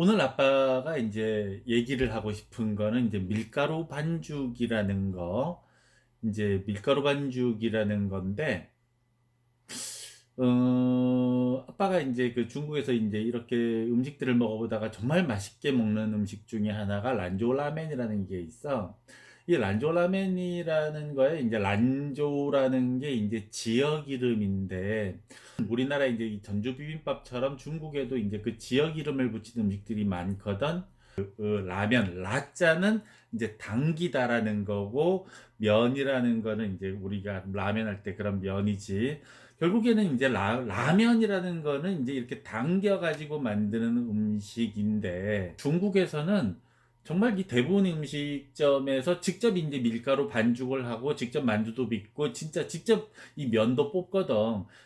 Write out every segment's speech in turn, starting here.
오늘 아빠가 이제 얘기를 하고 싶은 거는 이제 밀가루 반죽이라는 거, 이제 밀가루 반죽이라는 건데, 아빠가 이제 그 중국에서 이제 이렇게 음식들을 먹어보다가 정말 맛있게 먹는 음식 중에 하나가 란조 라멘이라는 게 있어. 이 란조 라멘이라는 거에 이제 란조라는 게 이제 지역 이름인데, 우리나라 이제 이 전주 비빔밥처럼 중국에도 이제 그 지역 이름을 붙인 음식들이 많거든. 라면, 라자는 이제 당기다라는 거고, 면이라는 거는 이제 우리가 라면 할 때 그런 면이지. 결국에는 이제 라면이라는 거는 이제 이렇게 당겨 가지고 만드는 음식인데, 중국에서는 정말 이 대부분의 음식점에서 직접 이제 밀가루 반죽을 하고 직접 만두도 빚고 진짜 직접 이 면도 뽑거든.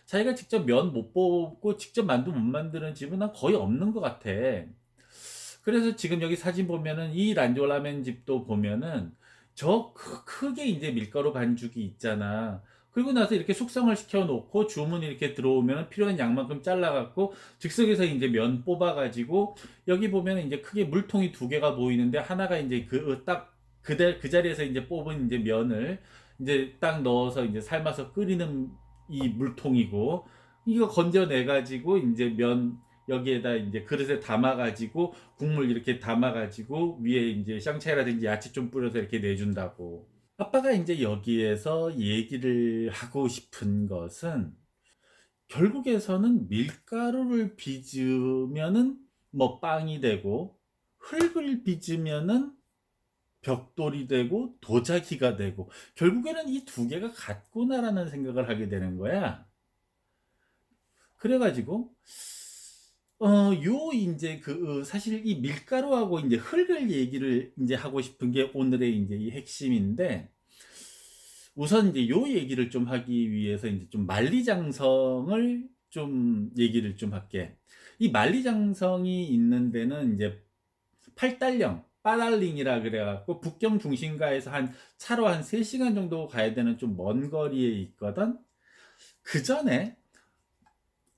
자기가 직접 면 못 뽑고 직접 만두 못 만드는 집은 난 거의 없는 것 같아. 그래서 지금 여기 사진 보면은 이 란조 라멘 집도 보면은 크게 이제 밀가루 반죽이 있잖아. 그리고 나서 이렇게 숙성을 시켜 놓고 주문이 이렇게 들어오면 필요한 양만큼 잘라 갖고 즉석에서 이제 면 뽑아 가지고 여기 보면은 이제 크게 물통이 두 개가 보이는데 하나가 이제 그 자리에서 이제 뽑은 이제 면을 이제 딱 넣어서 이제 삶아서 끓이는 이 물통이고, 이거 건져내 가지고 이제 면 여기에다 이제 그릇에 담아가지고 국물 이렇게 담아가지고 위에 이제 샹차이라든지 야채 좀 뿌려서 이렇게 내준다고. 아빠가 이제 여기에서 얘기를 하고 싶은 것은 결국에서는 밀가루를 빚으면은 뭐 빵이 되고, 흙을 빚으면은 벽돌이 되고 도자기가 되고, 결국에는 이 두 개가 같구나라는 생각을 하게 되는 거야. 그래가지고 요 인제 사실 이 밀가루하고 인제 흙을 얘기를 인제 하고 싶은 게 오늘의 인제 이 핵심인데, 우선 이제 요 얘기를 좀 하기 위해서 인제 좀 만리장성을 좀 얘기를 좀 할게. 이 만리장성이 있는 데는 이제 팔달령, 빠달링이라 그래 갖고 북경 중심가에서 한 차로 한 3 시간 정도 가야 되는 좀 먼 거리에 있거든. 그전에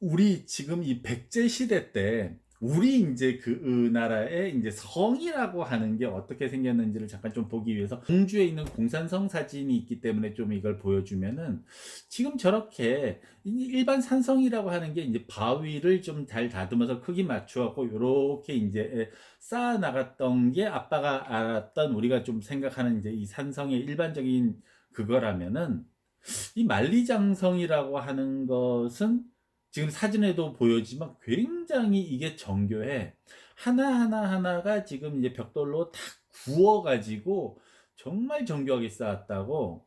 우리 지금 이 백제 시대 때 우리 이제 그 나라의 이제 성이라고 하는 게 어떻게 생겼는지를 잠깐 좀 보기 위해서 공주에 있는 공산성 사진이 있기 때문에 좀 이걸 보여주면은, 지금 저렇게 일반 산성이라고 하는 게 이제 바위를 좀 잘 다듬어서 크기 맞추었고 요렇게 이제 쌓아 나갔던 게 아빠가 알았던, 우리가 좀 생각하는 이제 이 산성의 일반적인 그거라면은, 이 만리장성이라고 하는 것은 지금 사진에도 보여지만 굉장히 이게 정교해. 하나하나가 지금 이제 벽돌로 다 구워 가지고 정말 정교하게 쌓았다고.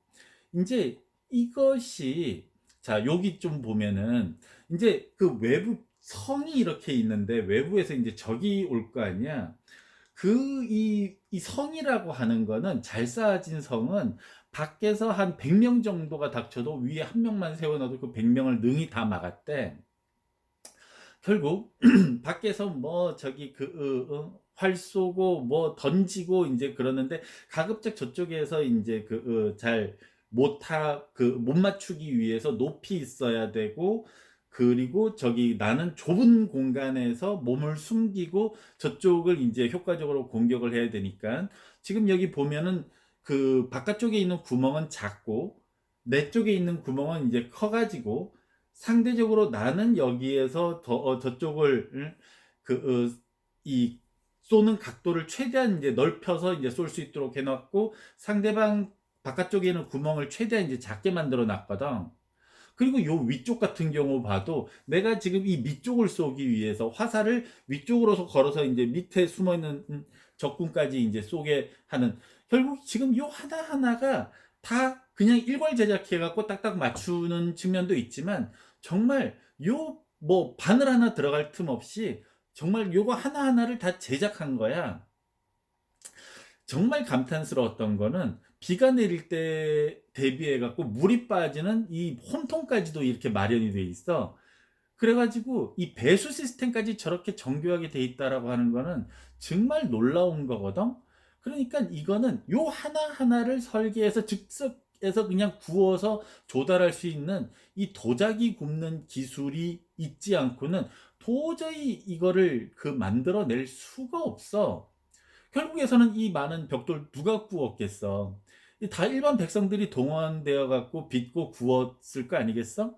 이제 이것이, 자, 여기 좀 보면은 이제 그 외부 성이 이렇게 있는데 외부에서 이제 적이 올 거 아니야. 이 성이라고 하는 거는, 잘 쌓아진 성은 밖에서 한 100명 정도가 닥쳐도 위에 한 명만 세워놔도 그 100명을 능히 다 막았대. 결국 밖에서 뭐 저기 활 쏘고 뭐 던지고 이제 그러는데, 가급적 저쪽에서 이제 잘 못 맞추기 위해서 높이 있어야 되고, 그리고 저기 나는 좁은 공간에서 몸을 숨기고 저쪽을 이제 효과적으로 공격을 해야 되니까, 지금 여기 보면은 그 바깥쪽에 있는 구멍은 작고 내 쪽에 있는 구멍은 이제 커가지고, 상대적으로 나는 여기에서 저쪽을 이 쏘는 각도를 최대한 이제 넓혀서 이제 쏠 수 있도록 해놨고, 상대방 바깥쪽에 있는 구멍을 최대한 이제 작게 만들어 놨거든. 그리고 요 위쪽 같은 경우 봐도 내가 지금 이 밑쪽을 쏘기 위해서 화살을 위쪽으로 걸어서 이제 밑에 숨어 있는 적군까지 이제 쏘게 하는, 결국 지금 요 하나하나가 다 그냥 일괄 제작해 갖고 딱딱 맞추는 측면도 있지만, 정말 요 뭐 바늘 하나 들어갈 틈 없이 정말 요거 하나하나를 다 제작한 거야. 정말 감탄스러웠던 거는, 비가 내릴 때 대비해 갖고 물이 빠지는 이 혼통까지도 이렇게 마련이 돼 있어. 그래 가지고 이 배수 시스템까지 저렇게 정교하게 돼 있다라고 하는 거는 정말 놀라운 거거든. 그러니까 이거는 요 하나하나를 설계해서 즉석에서 그냥 구워서 조달할 수 있는 이 도자기 굽는 기술이 있지 않고는 도저히 이거를 만들어낼 수가 없어. 결국에서는 이 많은 벽돌 누가 구웠겠어? 다 일반 백성들이 동원되어 갖고 빚고 구웠을 거 아니겠어?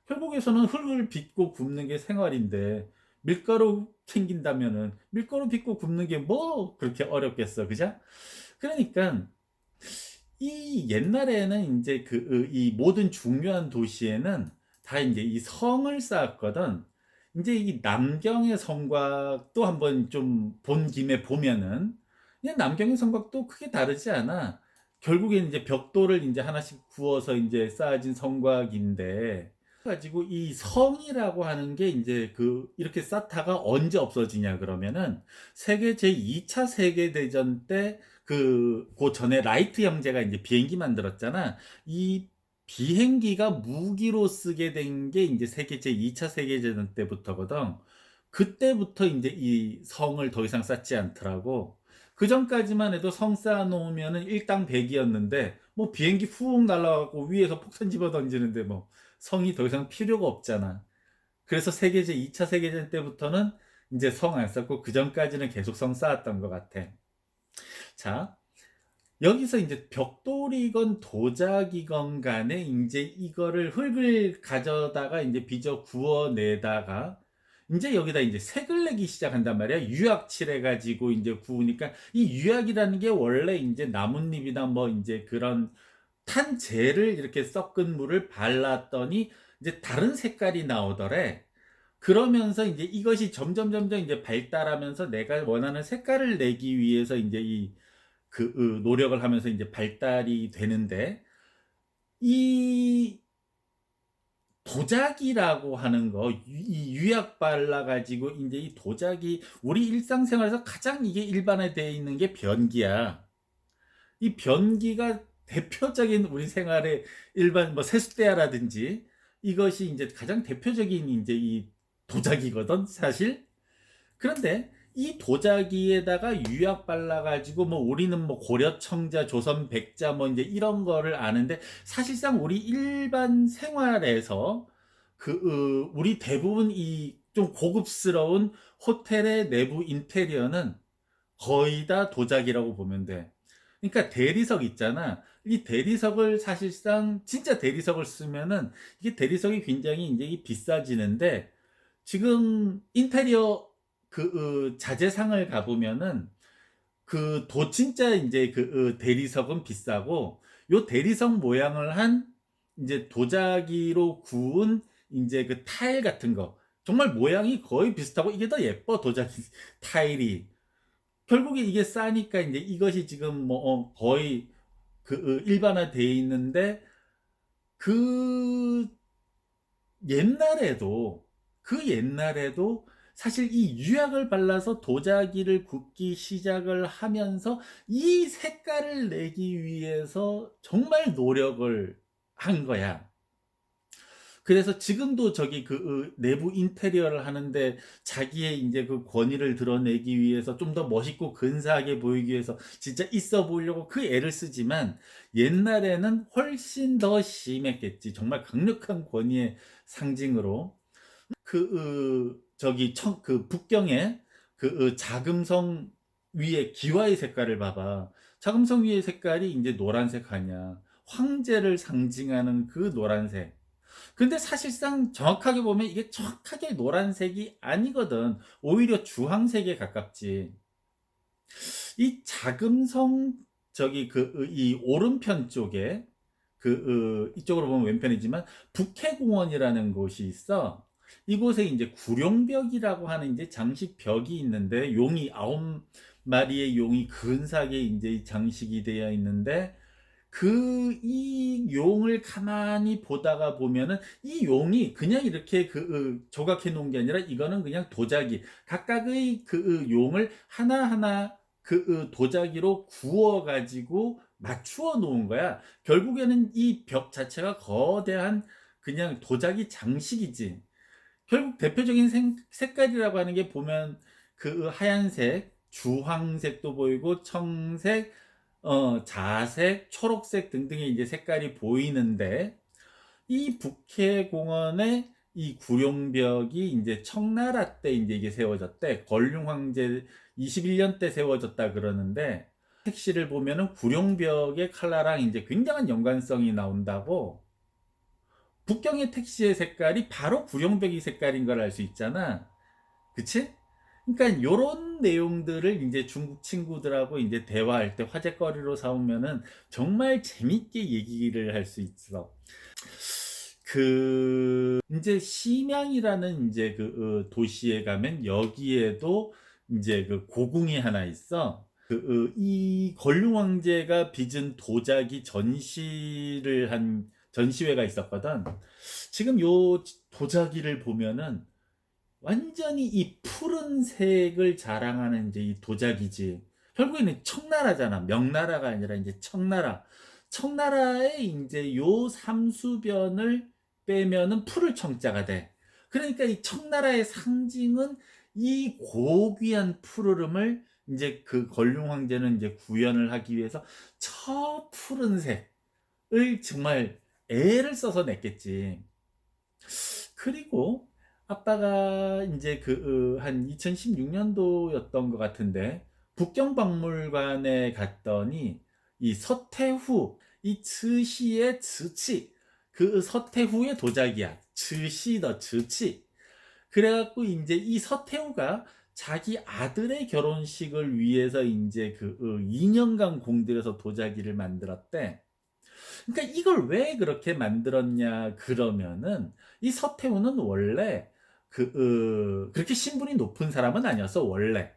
결국에서는 흙을 빚고 굽는 게 생활인데 밀가루 챙긴다면은 밀가루 빚고 굽는 게 뭐 그렇게 어렵겠어, 그죠? 그러니까 이 옛날에는 인제 이 모든 중요한 도시에는 다 인제 이 성을 쌓았거든. 인제 이 남경의 성곽도 한번 좀 본 김에 보면은 그냥 남경의 성곽도 크게 다르지 않아. 결국엔 인제 벽돌을 인제 하나씩 구워서 인제 쌓아진 성곽인데 가지고 이 성이라고 하는 게 인제 이렇게 쌓다가 언제 없어지냐 그러면은 세계 제2차 세계대전 때 고 전에 라이트 형제가 인제 비행기 만들었잖아. 이 비행기가 무기로 쓰게 된 게 인제 세계 제2차 세계대전 때부터거든. 그때부터 인제 이 성을 더 이상 쌓지 않더라고. 그전까지만 해도 성 쌓아 놓으면은 일당백이었는데 뭐 비행기 훅 날아가 갖고 위에서 폭탄 집어 던지는데 뭐 성이 더 이상 필요가 없잖아. 그래서 세계 제2차 세계대전 때부터는 인제 성 안 쌓고 그전까지는 계속 성 쌓았던 것 같아. 자, 여기서 인제 벽돌이건 도자기건 간에 인제 이거를 흙을 가져다가 인제 빚어 구워내다가 인제 여기다 인제 색을 내기 시작한단 말이야. 유약 칠해 가지고 인제 구우니까 이 유약이라는 게 원래 인제 나뭇잎이나 뭐 인제 그런 탄재를 이렇게 섞은 물을 발랐더니 이제 다른 색깔이 나오더래. 그러면서 인제 이것이 점점 인제 발달하면서 내가 원하는 색깔을 내기 위해서 인제 노력을 하면서 인제 발달이 되는데 이 도자기라고 하는 거 이 유약 발라 가지고 인제 이 도자기 우리 일상생활에서 가장 이게 일반화되어 있는 게 변기야. 이 변기가 대표적인 우리 생활의 일반 뭐 세숫대야라든지 이것이 인제 가장 대표적인 인제 이 도자기거든 사실. 그런데 이 도자기에다가 유약 발라 가지고 뭐 우리는 뭐 고려 청자, 조선 백자 뭐 인제 이런 거를 아는데 사실상 우리 일반 생활에서 우리 대부분 이 좀 고급스러운 호텔의 내부 인테리어는 거의 다 도자기라고 보면 돼. 그러니까 대리석 있잖아. 이 대리석을 사실상 진짜 대리석을 쓰면은 이게 대리석이 굉장히 인제 비싸지는데 지금 인테리어 자재상을 가 보면은 진짜 인제 대리석은 비싸고 요 대리석 모양을 한 인제 도자기로 구운 인제 타일 같은 거 정말 모양이 거의 비슷하고 이게 더 예뻐 도자기 타일이. 결국에 이게 싸니까 인제 이것이 지금 뭐 거의 일반화돼 있는데 그 옛날에도 옛날에도 사실 이 유약을 발라서 도자기를 굽기 시작을 하면서 이 색깔을 내기 위해서 정말 노력을 한 거야. 그래서 지금도 저기 내부 인테리어를 하는데 자기의 인제 권위를 드러내기 위해서 좀 더 멋있고 근사하게 보이기 위해서 진짜 있어 보이려고 애를 쓰지만 옛날에는 훨씬 더 심했겠지. 정말 강력한 권위의 상징으로. 저기 청 북경의 자금성 위에 기와의 색깔을 봐봐. 자금성 위의 색깔이 인제 노란색 아니야. 황제를 상징하는 노란색. 근데 사실상 정확하게 보면 이게 정확하게 노란색이 아니거든. 오히려 주황색에 가깝지. 이 자금성 저기 이 오른편 쪽에 이쪽으로 보면 왼편이지만 북해공원이라는 곳이 있어. 이곳에 인제 구룡벽이라고 하는 인제 장식벽이 있는데 용이 9마리의 용이 근사하게 인제 장식이 되어 있는데 이 용을 가만히 보다가 보면은 이 용이 그냥 이렇게 조각해 놓은 게 아니라 이거는 그냥 도자기 각각의 용을 하나하나 도자기로 구워 가지고 맞추어 놓은 거야. 결국에는 이 벽 자체가 거대한 그냥 도자기 장식이지. 결국 대표적인 색깔이라고 하는 게 보면 하얀색, 주황색도 보이고 청색, 자색, 초록색 등등의 이제 색깔이 보이는데 이 북해공원의 이 구룡벽이 이제 청나라 때 이제 이게 세워졌대. 걸륭 황제 21년 때 세워졌다 그러는데, 택시를 보면은 구룡벽의 칼라랑 이제 굉장한 연관성이 나온다고. 북경의 택시의 색깔이 바로 구룡벽이 색깔인 걸 알 수 있잖아. 그치? 그러니까 요런 내용들을 이제 중국 친구들하고 이제 대화할 때 화제거리로 삼으면은 정말 재밌게 얘기를 할 수 있어. 이제 심양이라는 이제 도시에 가면 여기에도 이제 고궁이 하나 있어. 이 걸륭 황제가 빚은 도자기 전시회가 있었거든. 지금 요 도자기를 보면은 완전히 이 푸른색을 자랑하는 이제 이 도자기지. 결국에는 청나라잖아. 명나라가 아니라 이제 청나라. 청나라의 이제 요 삼수변을 빼면은 푸를 청자가 돼. 그러니까 이 청나라의 상징은 이 고귀한 푸르름을 이제 걸륭 황제는 이제 구현을 하기 위해서 저 푸른색을 정말 애를 써서 냈겠지. 그리고 아빠가 이제 한 2016년도였던 것 같은데 북경박물관에 갔더니 이 서태후 이 츠시의 츠치 서태후의 도자기야. 츠시 더 츠치. 그래갖고 이제 이 서태후가 자기 아들의 결혼식을 위해서 이제 2년간 공들여서 도자기를 만들었대. 그러니까 이걸 왜 그렇게 만들었냐 그러면은 이 서태후는 원래 그렇게 신분이 높은 사람은 아니었어 원래.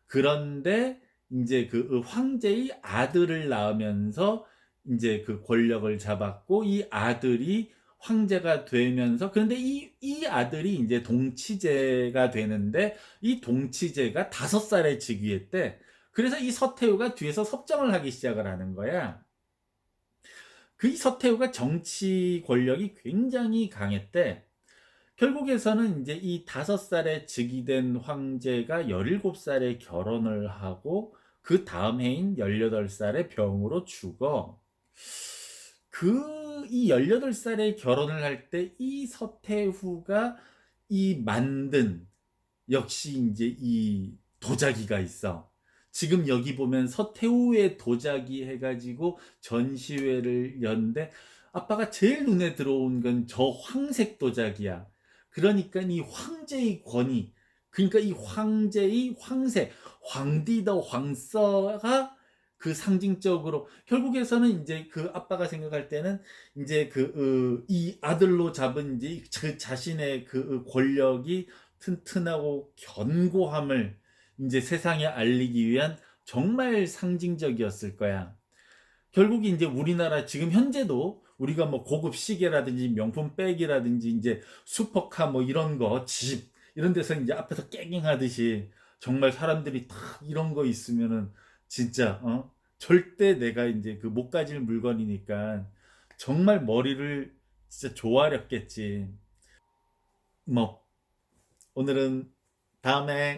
그런데 이제 황제의 아들을 낳으면서 이제 권력을 잡았고 이 아들이 황제가 되면서 그런데 이 아들이 이제 동치제가 되는데 이 동치제가 5살에 즉위했대. 그래서 이 서태후가 뒤에서 섭정을 하기 시작을 하는 거야. 이 서태후가 정치 권력이 굉장히 강했대. 결국에서는 이제 이 5살에 즉위된 황제가 17살에 결혼을 하고 그 다음 해인 18살에 병으로 죽어. 이 18살에 결혼을 할 때 이 서태후가 이 만든 역시 이제 이 도자기가 있어. 지금 여기 보면 서태후의 도자기 해가지고 전시회를 연데 아빠가 제일 눈에 들어온 건 저 황색 도자기야. 그러니까 이 황제의 권위, 그러니까 이 황제의 황색, 황디더 황서가 상징적으로 결국에서는 이제 아빠가 생각할 때는 이제 이 아들로 잡은 이제 자신의 권력이 튼튼하고 견고함을 이제 세상에 알리기 위한 정말 상징적이었을 거야. 결국 이제 우리나라 지금 현재도 우리가 뭐 고급 시계라든지 명품 백이라든지 이제 슈퍼카 뭐 이런 거, 집 이런 데서 이제 앞에서 깨갱하듯이 정말 사람들이 다 이런 거 있으면은 진짜 절대 내가 이제 못 가질 물건이니까 정말 머리를 진짜 조아렸겠지. 뭐 오늘은 다음에